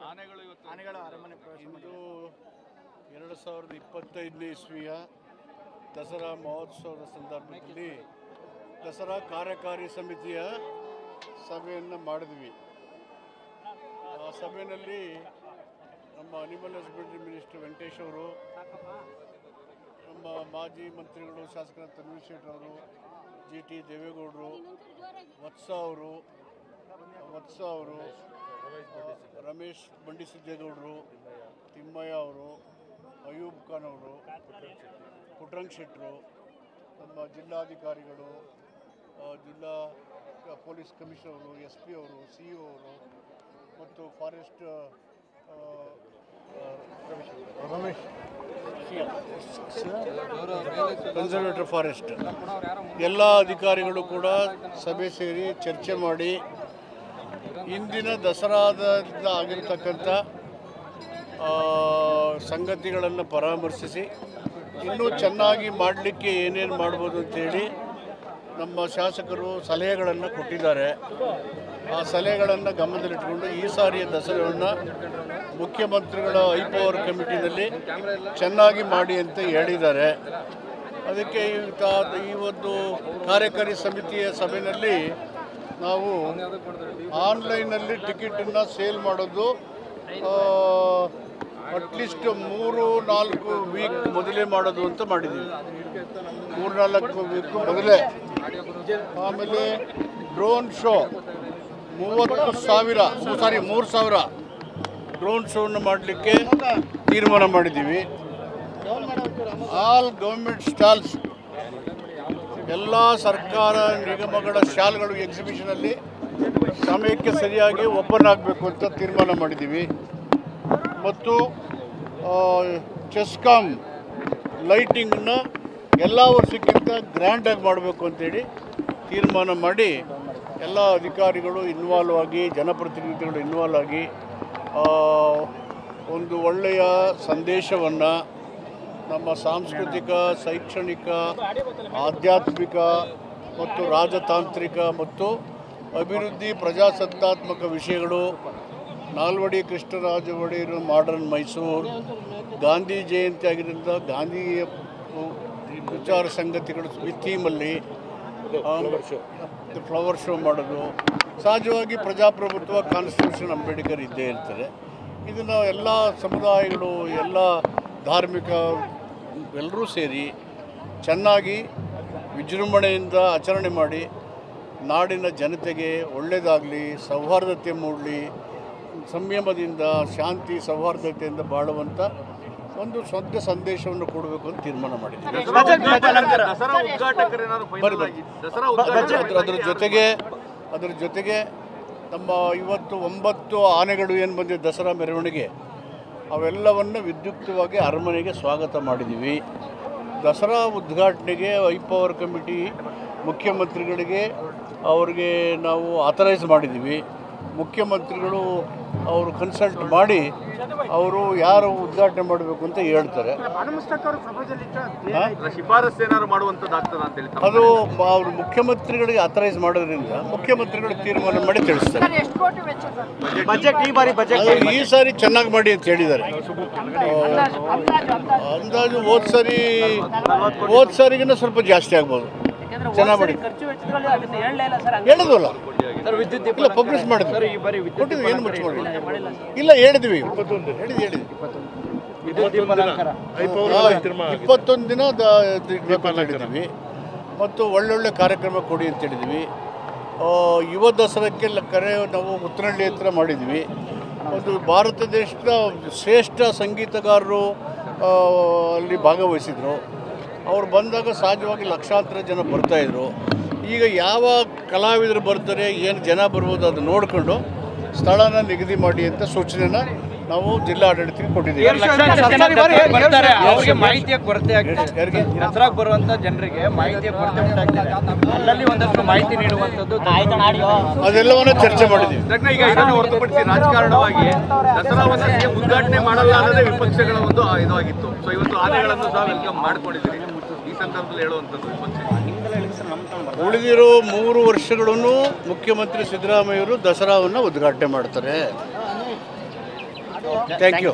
ಆನೆಗಳು ಅರಮನೆ ಪ್ರವೇಶ ಇಂದು 2025ನೇ ಇಸ್ವಿಯ ದಸರಾ ಮಹೋತ್ಸವದ ಸಂದರ್ಭದಲ್ಲಿ ದಸರಾ ಕಾರ್ಯಕಾರಿ ಸಮಿತಿಯ ಸಭೆಯನ್ನು ಮಾಡಿದ್ವಿ. ಆ ಸಭೆಯಲ್ಲಿ ನಮ್ಮ ಅನಿಮಲ್ ಹಸ್ಬೆಂಡ್ರಿ ಮಿನಿಸ್ಟರ್ ವೆಂಕಟೇಶ್ ಅವರು, ನಮ್ಮ ಮಾಜಿ ಮಂತ್ರಿಗಳು ಶಾಸಕರ ತನ್ವೀರ್ ಶೆಟ್ಟಿ ಅವರು, GT ದೇವೇಗೌಡರು, ವತ್ಸ ಅವರು, ರಮೇಶ್ ಬಂಡಿಸಿದ್ದೇಗೌಡರು, ತಿಮ್ಮಯ್ಯ ಅವರು, ಅಯೂಬ್ ಖಾನ್ ಅವರು, ಪುಟ್ರಂಗ್ ಶೆಟ್ಟರು, ನಮ್ಮ ಜಿಲ್ಲಾಧಿಕಾರಿಗಳು, ಜಿಲ್ಲಾ ಪೊಲೀಸ್ ಕಮಿಷನರು, SP ಅವರು, CO ಅವರು ಮತ್ತು ಫಾರೆಸ್ಟ್ ಕನ್ಸರ್ವೇಟರ್ ಫಾರೆಸ್ಟ್ ಎಲ್ಲ ಅಧಿಕಾರಿಗಳು ಕೂಡ ಸಭೆ ಸೇರಿ ಚರ್ಚೆ ಮಾಡಿ ಇಂದಿನ ದಸರಾದಿಂದ ಆಗಿರ್ತಕ್ಕಂಥ ಸಂಗತಿಗಳನ್ನು ಪರಾಮರ್ಶಿಸಿ ಇನ್ನೂ ಚೆನ್ನಾಗಿ ಮಾಡಲಿಕ್ಕೆ ಏನೇನು ಮಾಡ್ಬೋದು ಅಂತೇಳಿ ನಮ್ಮ ಶಾಸಕರು ಸಲಹೆಗಳನ್ನು ಕೊಟ್ಟಿದ್ದಾರೆ. ಆ ಸಲಹೆಗಳನ್ನು ಗಮನದಲ್ಲಿಟ್ಟುಕೊಂಡು ಈ ಸಾರಿಯ ದಸರಾವನ್ನು ಮುಖ್ಯಮಂತ್ರಿಗಳ ಹೈಪವರ್ ಕಮಿಟಿನಲ್ಲಿ ಚೆನ್ನಾಗಿ ಮಾಡಿ ಅಂತ ಹೇಳಿದ್ದಾರೆ. ಅದಕ್ಕೆ ಈ ಒಂದು ಕಾರ್ಯಕಾರಿ ಸಮಿತಿಯ ಸಭೆಯಲ್ಲಿ ನಾವು ಆನ್ಲೈನಲ್ಲಿ ಟಿಕೆಟನ್ನು ಸೇಲ್ ಮಾಡೋದು ಅಟ್ಲೀಸ್ಟ್ 3-4 ವೀಕ್ ಮೊದಲೇ ಮಾಡೋದು ಅಂತ ಮಾಡಿದ್ದೀವಿ. 3-4 ವೀಕ್ ಮೊದಲೇ. ಆಮೇಲೆ ಡ್ರೋನ್ ಶೋ 3,000 ಡ್ರೋನ್ ಶೋವನ್ನು ಮಾಡಲಿಕ್ಕೆ ತೀರ್ಮಾನ ಮಾಡಿದ್ದೀವಿ. ಆಲ್ ಗೌರ್ಮೆಂಟ್ ಸ್ಟಾಲ್ಸ್, ಎಲ್ಲ ಸರ್ಕಾರ ನಿಗಮಗಳ ಶಾಲ್ಗಳು ಎಕ್ಸಿಬಿಷನಲ್ಲಿ ಸಮಯಕ್ಕೆ ಸರಿಯಾಗಿ ಓಪನ್ ಆಗಬೇಕು ಅಂತ ತೀರ್ಮಾನ ಮಾಡಿದ್ದೀವಿ. ಮತ್ತು ಚೆಸ್ಕಾಮ್ ಲೈಟಿಂಗನ್ನು ಎಲ್ಲ ವರ್ಷಕ್ಕಿಂತ ಗ್ರ್ಯಾಂಡಾಗಿ ಮಾಡಬೇಕು ಅಂತೇಳಿ ತೀರ್ಮಾನ ಮಾಡಿ ಎಲ್ಲ ಅಧಿಕಾರಿಗಳು ಇನ್ವಾಲ್ವ್ ಆಗಿ, ಜನಪ್ರತಿನಿಧಿಗಳು ಇನ್ವಾಲ್ವ್ ಆಗಿ ಒಂದು ಒಳ್ಳೆಯ ಸಂದೇಶವನ್ನು ನಮ್ಮ ಸಾಂಸ್ಕೃತಿಕ, ಶೈಕ್ಷಣಿಕ, ಆಧ್ಯಾತ್ಮಿಕ ಮತ್ತು ರಾಜತಾಂತ್ರಿಕ ಮತ್ತು ಅಭಿವೃದ್ಧಿ ಪ್ರಜಾಸತ್ತಾತ್ಮಕ ವಿಷಯಗಳು, ನಾಲ್ವಡಿ ಕೃಷ್ಣರಾಜ ಒಡೆಯರು ಮಾಡರ್ನ್ ಮೈಸೂರು, ಗಾಂಧಿ ಜಯಂತಿ ಆಗಿದ್ದರಿಂದ ಗಾಂಧಿಯ ವಿಚಾರ ಸಂಗತಿಗಳು ಈ ಥೀಮಲ್ಲಿ ಫ್ಲವರ್ ಶೋ ಮಾಡೋದು. ಸಹಜವಾಗಿ ಪ್ರಜಾಪ್ರಭುತ್ವ, ಕಾನ್ಸ್ಟಿಟ್ಯೂಷನ್, ಅಂಬೇಡ್ಕರ್ ಇದ್ದೇ ಇರ್ತದೆ. ಇದನ್ನು ಎಲ್ಲ ಸಮುದಾಯಗಳು, ಎಲ್ಲ ಧಾರ್ಮಿಕ ಎಲ್ಲರೂ ಸೇರಿ ಚೆನ್ನಾಗಿ ವಿಜೃಂಭಣೆಯಿಂದ ಆಚರಣೆ ಮಾಡಿ ನಾಡಿನ ಜನತೆಗೆ ಒಳ್ಳೆಯದಾಗಲಿ, ಸೌಹಾರ್ದತೆ ಮೂಡಲಿ, ಸಂಯಮದಿಂದ, ಶಾಂತಿ ಸೌಹಾರ್ದತೆಯಿಂದ ಬಾಳುವಂಥ ಒಂದು ಸ್ವಂತ ಸಂದೇಶವನ್ನು ಕೊಡಬೇಕು ಅಂತ ತೀರ್ಮಾನ ಮಾಡಿದ್ದೀವಿ. ಅದರ ಜೊತೆಗೆ ನಮ್ಮ ಇವತ್ತು 9 ಆನೆಗಳು ಏನು ಬಂದಿದೆ ದಸರಾ ಮೆರವಣಿಗೆ, ಅವೆಲ್ಲವನ್ನು ವಿದ್ಯುಕ್ತವಾಗಿ ಅರಮನೆಗೆ ಸ್ವಾಗತ ಮಾಡಿದ್ದೀವಿ. ದಸರಾ ಉದ್ಘಾಟನೆಗೆ ಹೈಪವರ್ ಕಮಿಟಿ ಮುಖ್ಯಮಂತ್ರಿಗಳಿಗೆ ಅವ್ರಿಗೆ ನಾವು ಆಥರೈಸ್ ಮಾಡಿದ್ದೀವಿ. ಮುಖ್ಯಮಂತ್ರಿಗಳು ಅವರು ಕನ್ಸಲ್ಟ್ ಮಾಡಿ ಅವರು ಯಾರು ಉದ್ಘಾಟನೆ ಮಾಡಬೇಕು ಅಂತ ಹೇಳ್ತಾರೆ. ಅದು ಅವರು ಮುಖ್ಯಮಂತ್ರಿಗಳಿಗೆ ಆಥರೈಸ್ ಮಾಡೋದ್ರಿಂದ ಮುಖ್ಯಮಂತ್ರಿಗಳು ತೀರ್ಮಾನ ಮಾಡಿ ತಿಳಿಸ್ತಾರೆ. ಈ ಸಾರಿ ಚೆನ್ನಾಗಿ ಮಾಡಿ ಅಂತ ಹೇಳಿದ್ದಾರೆ. ಅಂದಾಜು ಹೋದ ಸಾರಿಗಿನ್ನ ಸ್ವಲ್ಪ ಜಾಸ್ತಿ ಆಗ್ಬೋದು. ಚೆನ್ನಾಗಿ ಮಾಡಿ ಹೇಳಿದ್ವಲ್ಲ, ಇಲ್ಲ ಪಬ್ಲಿಷ್ ಮಾಡಿದ್ವಿ, ಕೊಟ್ಟಿದ್ವಿ, ಏನು ಮುಚ್ಚ ಮಾಡಿಲ್ಲ. ಇಲ್ಲ ಹೇಳಿದ್ವಿ, 21 ದಿನ ಹೇಳಿದ್ವಿ. ಮತ್ತು ಒಳ್ಳೊಳ್ಳೆ ಕಾರ್ಯಕ್ರಮ ಕೊಡಿ ಅಂತ ಹೇಳಿದ್ವಿ. ಯುವ ದಸರಾಕ್ಕೆ ಕರೆ ನಾವು ಮುತ್ತನಹಳ್ಳಿ ಹತ್ರ ಮಾಡಿದ್ವಿ. ಒಂದು ಭಾರತ ದೇಶದ ಶ್ರೇಷ್ಠ ಸಂಗೀತಗಾರರು ಅಲ್ಲಿ ಭಾಗವಹಿಸಿದರು. ಅವ್ರು ಬಂದಾಗ ಸಹಜವಾಗಿ ಲಕ್ಷಾಂತರ ಜನ ಬರ್ತಾಯಿದ್ರು. ಈಗ ಯಾವ ಕಲಾವಿದರು ಬರ್ತಾರೆ, ಏನು ಜನ ಬರ್ಬೋದು ಅದು ನೋಡಿಕೊಂಡು ಸ್ಥಳನ ನಿಗದಿ ಮಾಡಿ ಅಂತ ಸೂಚನೆನ ನಾವು ಜಿಲ್ಲಾ ಆಡಳಿತಕ್ಕೆ ಕೊಟ್ಟಿದ್ದೀವಿ. ದಸರಾಗೆ ಬರುವಂತ ಜನರಿಗೆ ಮಾಹಿತಿಯ ಕೊರತೆ ಉಂಟಾಗಿದೆ. ಅಲ್ಲಲ್ಲಿ ಒಂದಷ್ಟು ಮಾಹಿತಿ ನೀಡುವಂಥದ್ದು ಅದೆಲ್ಲವನ್ನ ಚರ್ಚೆ ಮಾಡಿದ್ದೀವಿ. ಈಗ ಇದನ್ನು ಹೊರತುಪಡಿಸಿ ರಾಜಕಾರಣವಾಗಿ ದಸರಾವನ್ನು ಉದ್ಘಾಟನೆ ಮಾಡಲ್ಲ ಅನ್ನೋದೇ ವಿಪಕ್ಷಗಳ ಒಂದು ಇದಾಗಿತ್ತು. ಸೊ ಇವತ್ತು ಆನೆಗಳನ್ನು ಸಹ ವೆಲ್ಕಮ್ ಮಾಡ್ಕೊಂಡಿದ್ದೀರಿ. ಈ ಸಂದರ್ಭದಲ್ಲಿ ಹೇಳುವಂಥದ್ದು ವಿಪಕ್ಷ ಉಳಿದಿರೋ 3 ವರ್ಷಗಳನ್ನು ಮುಖ್ಯಮಂತ್ರಿ ಸಿದ್ದರಾಮಯ್ಯವರು ದಸರಾವನ್ನು ಉದ್ಘಾಟನೆ ಮಾಡ್ತಾರೆ. Thank you.